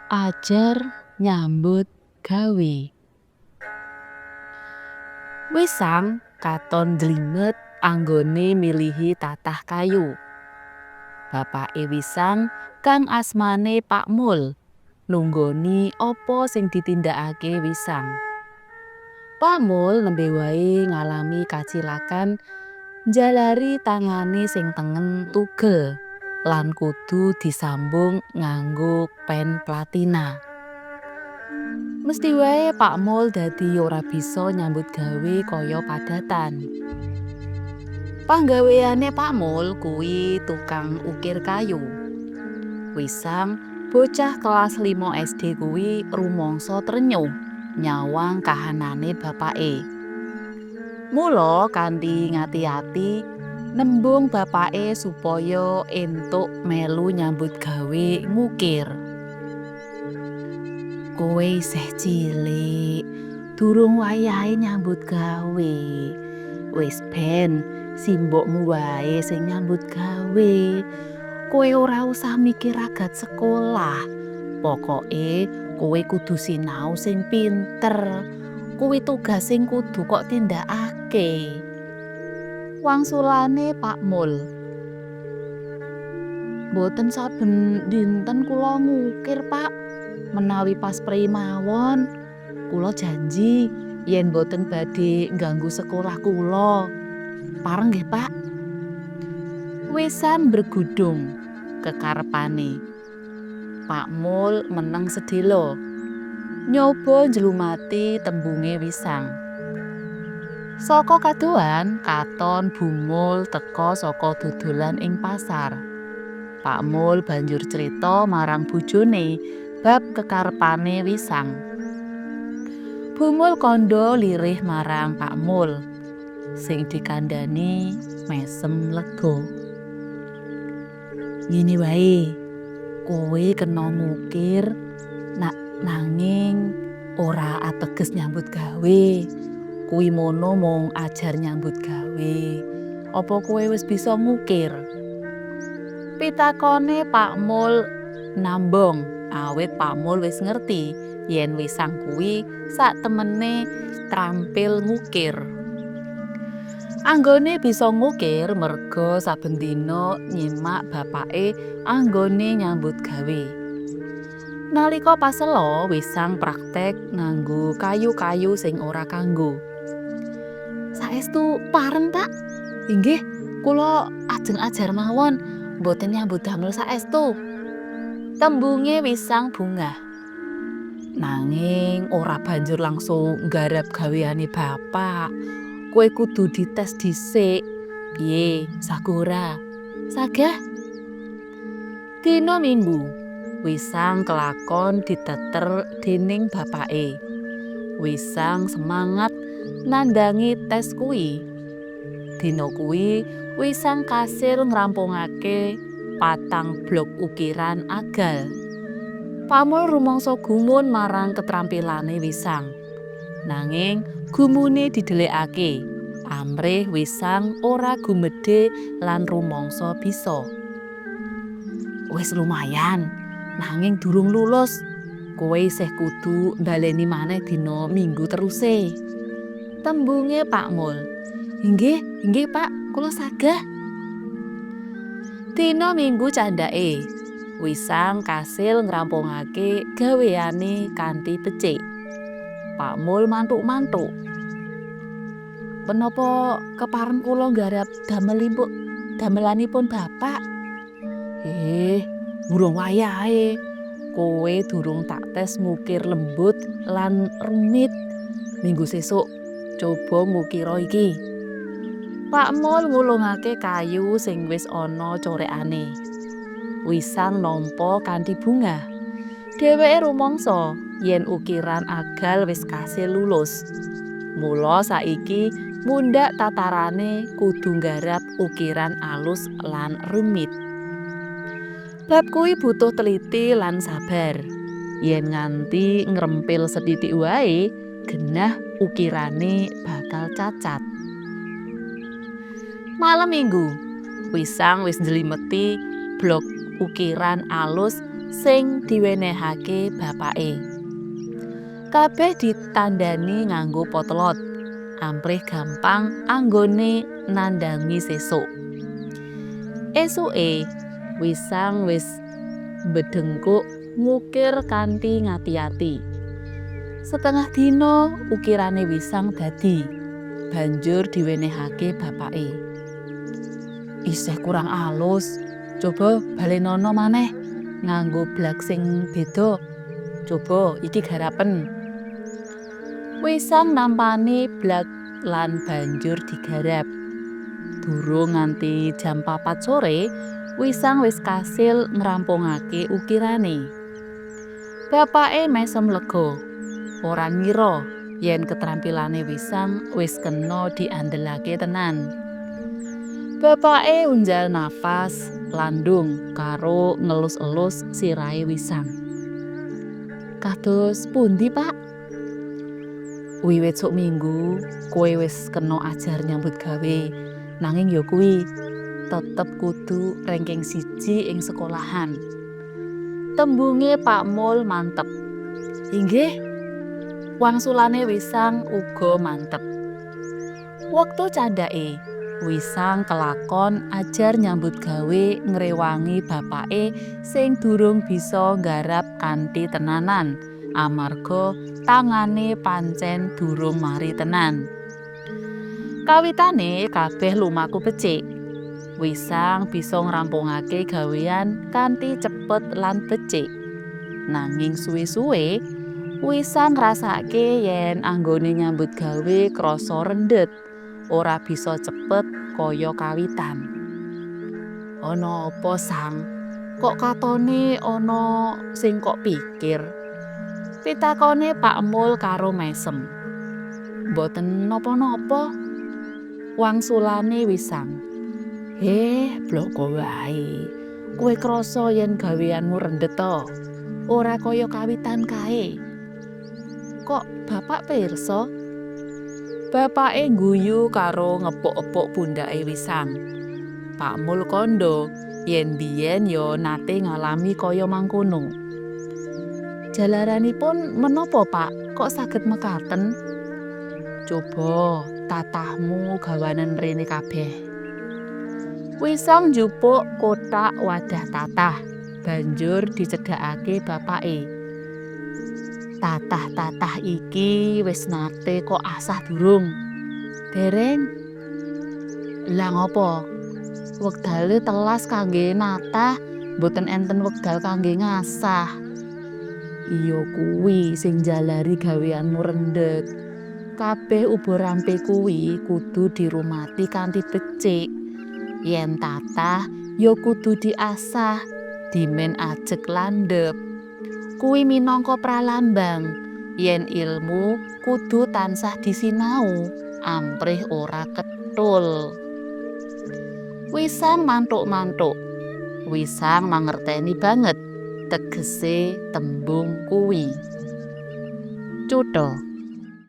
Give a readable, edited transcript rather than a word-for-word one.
Ajar nyambut gawe. Wisang katon jlimet anggone milihi tatah kayu. Bapake Wisang kang asmane Pak Mul nunggoni apa sing ditindakake Wisang. Pak Mul nembe wae ngalami kacilakan njalari tangane sing tengen tugel lan kudu disambung nganggo pen platina. Mesti wae Pak Mul dadi ora bisa nyambut gawe kaya padatan. Panggaweane Pak Mul kuwi tukang ukir kayu. Wisang bocah kelas 5 SD kuwi rumangsa trenyuh nyawang kahanane bapake. Mula kanthi ngati-ati nembung bapake supaya entuk melu nyambut gawe ngukir. Kowe isih cilik, durung wayahe nyambut gawe. Wis ben simbokmu wae sing nyambut gawe. Kowe ora usah mikir agat sekolah. Pokoke kowe kudu sinau sing pinter. Kuwi tugas sing kudu kok tindakake. Wangsulane Pak Mul. Mboten saben dinten kula ngukir, Pak. Menawi pas prei mawon, kula janji yen boten badhe ngganggu sekolah kula. Pareng nggih, Pak? Wisang bergudung kekarepane. Pak Mul meneng sedhela. Nyoba njlumati tembunge Wisang. Saka kadohan katon Bumul teka saka dodolan ing pasar. Pak Mul banjur crita marang bojone bab kekarepane Wisang. Bumul kandha lirih marang Pak Mul sing dikandhani mesem lega. Ngene wae, kowe kena ngukir nanging ora ateges nyambut gawe. Kuwi mono mung ajar nyambut gawe. Apa kowe wis bisa ngukir? Pitakone Pak Mul nambong. Awit Pak Mul wis ngerti yen Wisang kuwi sak temene trampil ngukir. Anggone bisa ngukir merga saben dina nyimak bapake anggone nyambut gawe. Nalika pasela Wisang praktek nganggo kayu-kayu sing ora kanggo. Saestu pareng, Pak? Inggih, kula ajeng ajar mawon, mboten nyambut damel saestu. Tembunge Wisang bungah. Nanging ora banjur langsung nggarap gaweane bapak. Kowe kudu dites dhisik. Piye, saguh ora? Sagah? Dina Minggu, Wisang kelakon diteter dening bapake. Wisang semangat nandangi tes kuwi. Dina kuwi Wisang kasil ngrampungake 4 blok ukiran agal. Pak Mul rumangsa gumun marang keterampilane Wisang. Nanging gumune didelikake. Amrih Wisang ora gumedhe lan rumangsa bisa. Wis lumayan, nanging durung lulus. Kowe isih kudu mbaleni maneh dina Minggu teruse. Tembunge Pak Mul. Inggih Pak, kula sagah. Dina Minggu candhake, Wisang kasil ngrampungake gaweane kanthi becik. Pak Mul mantuk-mantuk. Menapa kepareng kula nggarap damelanipun Bapak? Durung wayahe. Kowe durung tak tes ngukir lembut lan rumit. Minggu sesuk coba ngukira iki. Pak Mul ngulungake kayu sing wis ana corekane. Wisang nampa kanthi bungah. Dheweke rumangsa yen ukiran agal wis kasil lulus. Mula saiki mundhak tatarane kudu nggarap ukiran alus lan rumit. Bab kuwi butuh teliti lan sabar. Yen nganti ngrempil sethithik wae, genah ukirane bakal cacat. Malam Minggu, Wisang wis njlimeti blok ukiran alus sing diwenehake bapake. Kabeh ditandani nganggo potlot, amprih gampang anggone nandhangi sesuk. Esuke Wisang wis bedengkuk ngukir kanthi ngati-ati. Setengah dina ukirane Wisang dadi, banjur diwenehake bapake. Isih kurang alus, coba balenono maneh nganggo blak sing beda. Coba iki garapen. Wisang nampani blak lan banjur digarap. Durung nganti jam 4 sore, Wisang wis kasil ngrampungake ukirane. Bapake mesem lega, ora ngira yen keterampilane Wisang wis kena diandelake tenan. Bapake unjal nafas landung karo ngelus-elus sirahe Wisang. "Kados pundi, Pak?" "Wiwit sok minggu kowe wis kena ajar nyambut gawe, nanging ya kuwi tetep kudu ranking 1 ing sekolahan." Tembunge Pak Mul mantep. "Inggih." Wangsulane Wisang uga mantep. Wektu candhake Wisang kelakon ajar nyambut gawe ngrewangi bapake sing durung bisa nggarap kanthi tenanan amarga tangane pancen durung mari tenan. Kawitane kabeh lumaku becik. Wisang bisa ngrampungake gawean kanthi cepet lan becik. Nanging suwe-suwe Wisang ngrasake yen anggone nyambut gawe krasa rendet, ora bisa cepet kaya kawitan. "Ana apa, Sang? Kok katone ana sing kok pikir?" pitakone Pak Mul karo mesem. "Mboten napa-napa," wangsulane Wisang. Bloko wae. Kowe krasa yen gaweanmu rendet to? Ora kaya kawitan kae." "Kok Bapak pirsa?" Bapake ngguyu karo ngepuk-epuk pundake Wisang. Pak Mul kandha yen biyen ya nate ngalami kaya mangkono. "Jalaranipun menapa, Pak? Kok saged mekaten?" "Coba tatahmu gawanen rene kabeh." Wisang njupuk kotak wadah tatah, banjur dicedhakake bapake. "Tatah-tatah iki wis nate kok asah durung?" "Dereng." "Lah ngopo? Wektale telas kangge natah, mboten enten wekdal kangge ngasah." "Iya kuwi sing njalari gaweanmu rendet. Kabeh ubo-rampe kuwi kudu dirumati kanthi becik. Yen tatah ya kudu diasah, dimen ajeg landhep. Kuwi minangka pralambang yen ilmu kudu tansah disinau, amprih ora kethul." Wisang mantuk-mantuk. Wisang mangerteni banget tegese tembung kuwi. Cutha.